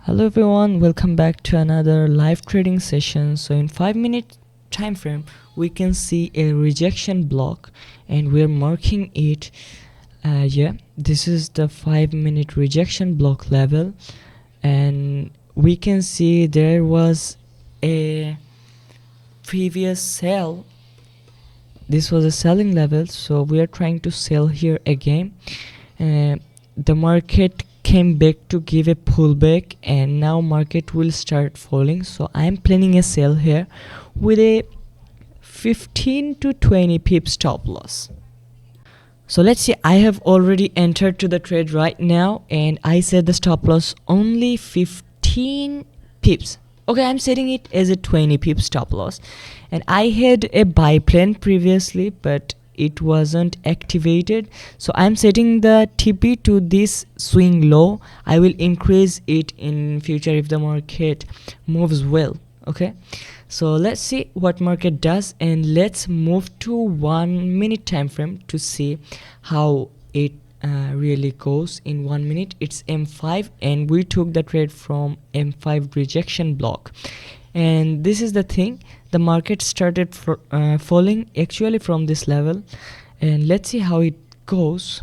Hello everyone, welcome back to another live trading session. So in 5 minute time frame we can see a rejection block and we're marking it. This is the 5 minute rejection block level, and we can see there was a previous sell. This was a selling level, so we are trying to sell here again. The market came back to give a pullback, and now market will start falling, so I'm planning a sell here with a 15 to 20 pips stop loss. So let's see, I have already entered to the trade right now, and I set the stop loss only 15 pips. Okay, I'm setting it as a 20 pips stop loss, and I had a buy plan previously but it wasn't activated, so I'm setting the TP to this swing low. I will increase it in future if the market moves well. Okay, so let's see what market does, and let's move to 1 minute time frame to see how it really goes in 1 minute. It's M5 and we took the trade from M5 rejection block, and this is the thing, the market started falling actually from this level, and let's see how it goes.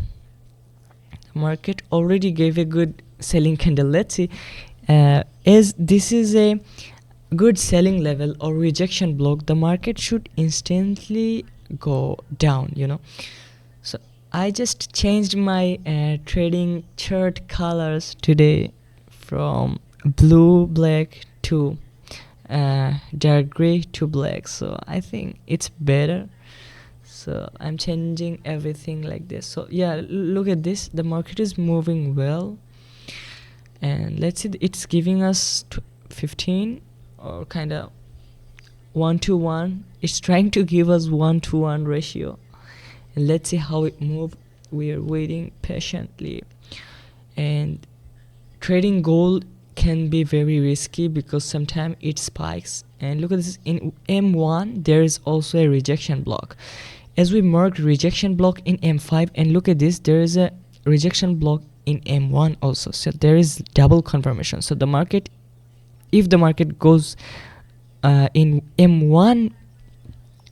The market already gave a good selling candle. Let's see, as this is a good selling level or rejection block, the market should instantly go down, so I just changed my trading chart colors today from blue black to dark gray to black, so I think it's better. So I'm changing everything like this. So yeah, look at this, the market is moving well, and let's see, it's giving us 15 or kind of 1-to-1. It's trying to give us 1-to-1 ratio, and let's see how it moves. We are waiting patiently, and trading gold can be very risky because sometimes it spikes. And look at this, in M1 there is also a rejection block, as we marked rejection block in M5, and look at this, there is a rejection block in M1 also, so there is double confirmation. So the market, if the market goes in M1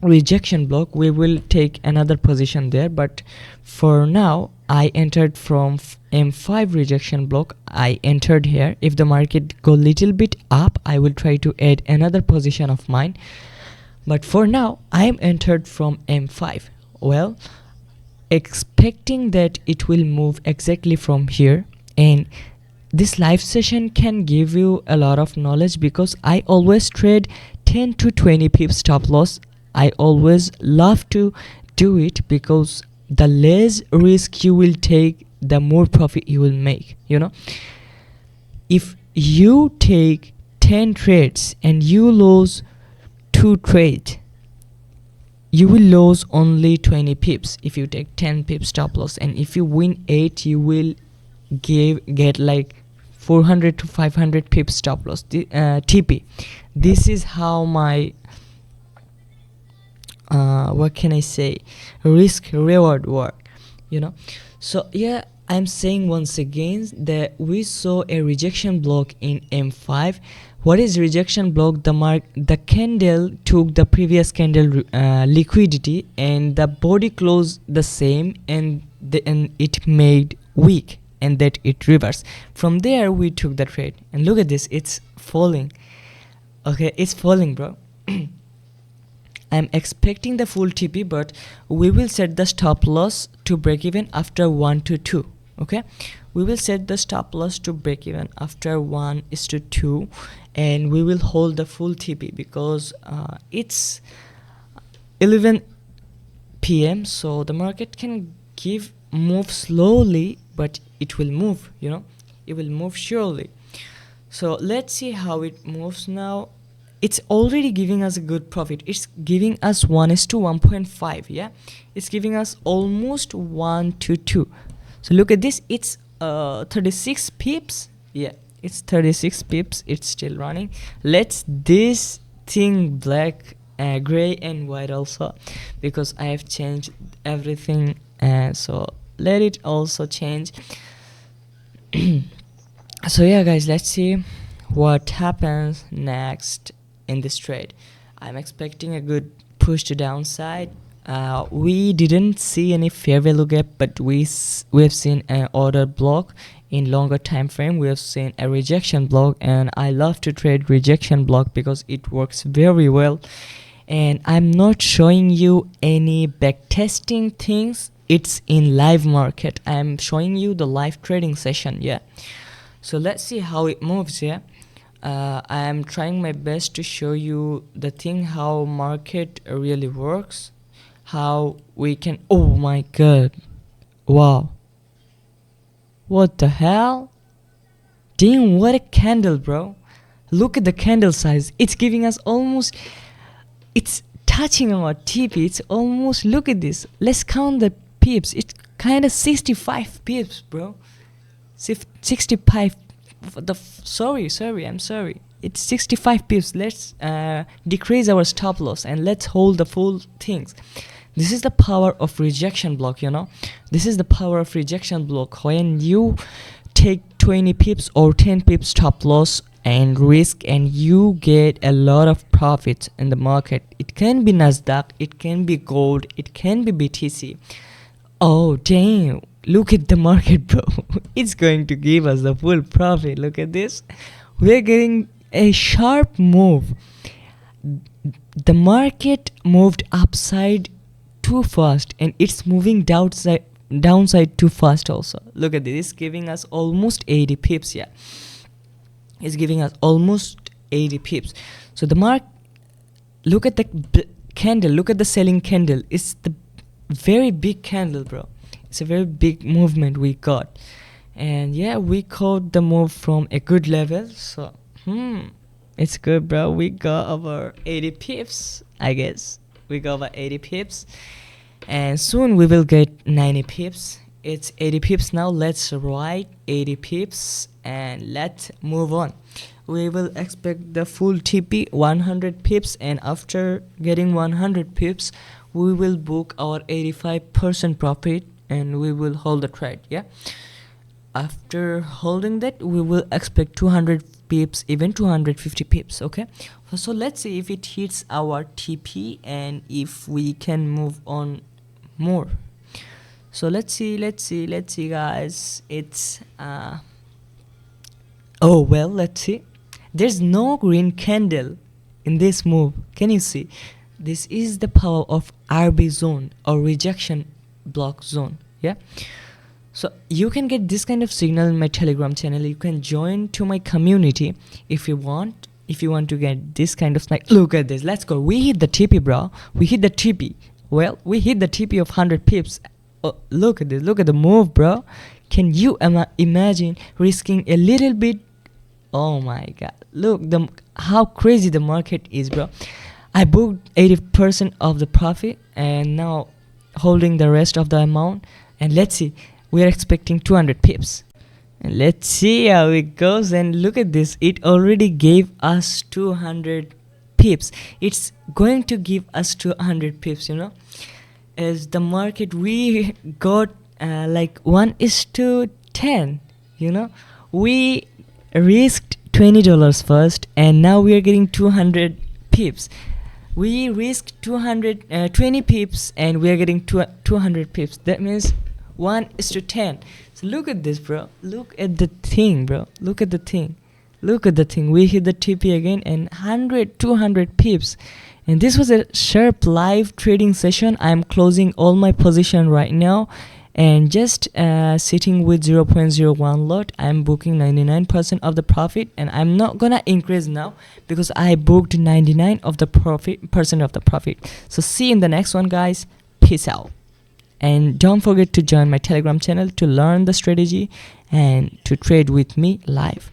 rejection block, we will take another position there, but for now I entered from M5 rejection block. I entered here. If the market go little bit up, I will try to add another position of mine, but for now I am entered from M5, well, expecting that it will move exactly from here. And this live session can give you a lot of knowledge because I always trade 10 to 20 pips stop loss. I always love to do it because the less risk you will take, the more profit you will make. If you take 10 trades and you lose 2 trades, you will lose only 20 pips if you take 10 pips stop loss, and if you win 8, you will get like 400 to 500 pips stop loss TP. This is how my what can I say, risk reward work. So yeah, I'm saying once again that we saw a rejection block in M5. What is rejection block? The candle took the previous candle liquidity, and the body closed the same, and it made weak, and that it reversed. From there we took the trade, and look at this, it's falling. Okay, it's falling, bro. I'm expecting the full TP, but we will set the stop loss to break even after 1-to-2. Okay, we will set the stop loss to break even after 1:2, and we will hold the full TP because it's 11 p.m. so the market can move slowly, but it will move. It will move surely. So let's see how it moves now. It's already giving us a good profit. It's giving us 1:1.5. yeah, it's giving us almost 1-to-2. So look at this, it's 36 pips. Yeah, it's 36 pips. It's still running. Let's this thing black, gray and white also, because I have changed everything, so let it also change. So yeah guys, let's see. what happens next in this trade. I'm expecting a good push to downside. We didn't see any fair value gap, but we have seen an order block in longer time frame. We have seen a rejection block, and I love to trade rejection block because it works very well. And I'm not showing you any backtesting things. It's in live market. I'm showing you the live trading session. Yeah, so let's see how it moves. Yeah, I am trying my best to show you the thing, how market really works, how we can. Oh my god, wow, what the hell. Damn, what a candle, bro. Look at the candle size. It's giving us almost, it's touching our TP. It's almost, look at this. Let's count the pips. It's kind of 65 pips, bro. 65. Sorry, I'm sorry. It's 65 pips. Let's decrease our stop loss and let's hold the full things. This is the power of rejection block, you know. This is the power of rejection block. When you take 20 pips or 10 pips stop loss and risk, and you get a lot of profits in the market. It can be Nasdaq, it can be gold, it can be BTC. Oh damn, look at the market, bro. It's going to give us the full profit. Look at this. We're getting a sharp move. The market moved upside too fast, and it's moving downside too fast also. Look at this. It's giving us almost 80 pips. Yeah, it's giving us almost 80 pips. So the look at the candle, look at the selling candle. It's the very big candle, bro. It's a very big movement we got. And yeah, we caught the move from a good level. So it's good, bro. We got over 80 pips, I guess. We got over 80 pips, and soon we will get 90 pips. It's 80 pips now. Let's write 80 pips and let's move on. We will expect the full TP 100 pips, and after getting 100 pips we will book our 85% profit and we will hold the trade. Yeah, after holding that we will expect 200 pips, even 250 pips. Okay, so let's see if it hits our TP and if we can move on more. So let's see guys. It's oh well, let's see. There's no green candle in this move. Can you see? This is the power of RB zone or rejection block zone. Yeah, so you can get this kind of signal in my Telegram channel. You can join to my community if you want. If you want to get this kind of snack. Look at this. Let's go. We hit the TP, bro. We hit the TP. Well, we hit the TP of 100 pips. Oh, look at this. Look at the move, bro. Can you imagine risking a little bit? Oh my god. Look how crazy the market is, bro. I booked 80% of the profit and now holding the rest of the amount. And let's see. We are expecting 200 pips. And let's see how it goes. And look at this. It already gave us 200 pips. It's going to give us 200 pips, you know. As the market, we got like 1:10, you know. We risked $20 first, and now we are getting 200 pips. We risked 20 pips, and we are getting 200 pips. That means 1:10. So look at this, bro. Look at the thing, bro. Look at the thing. Look at the thing. We hit the TP again and 200 pips. And this was a sharp live trading session. I'm closing all my position right now and just sitting with 0.01 lot. I'm booking 99% of the profit, and I'm not gonna increase now because I booked 99% of the profit. So see you in the next one, guys. Peace out. And don't forget to join my Telegram channel to learn the strategy and to trade with me live.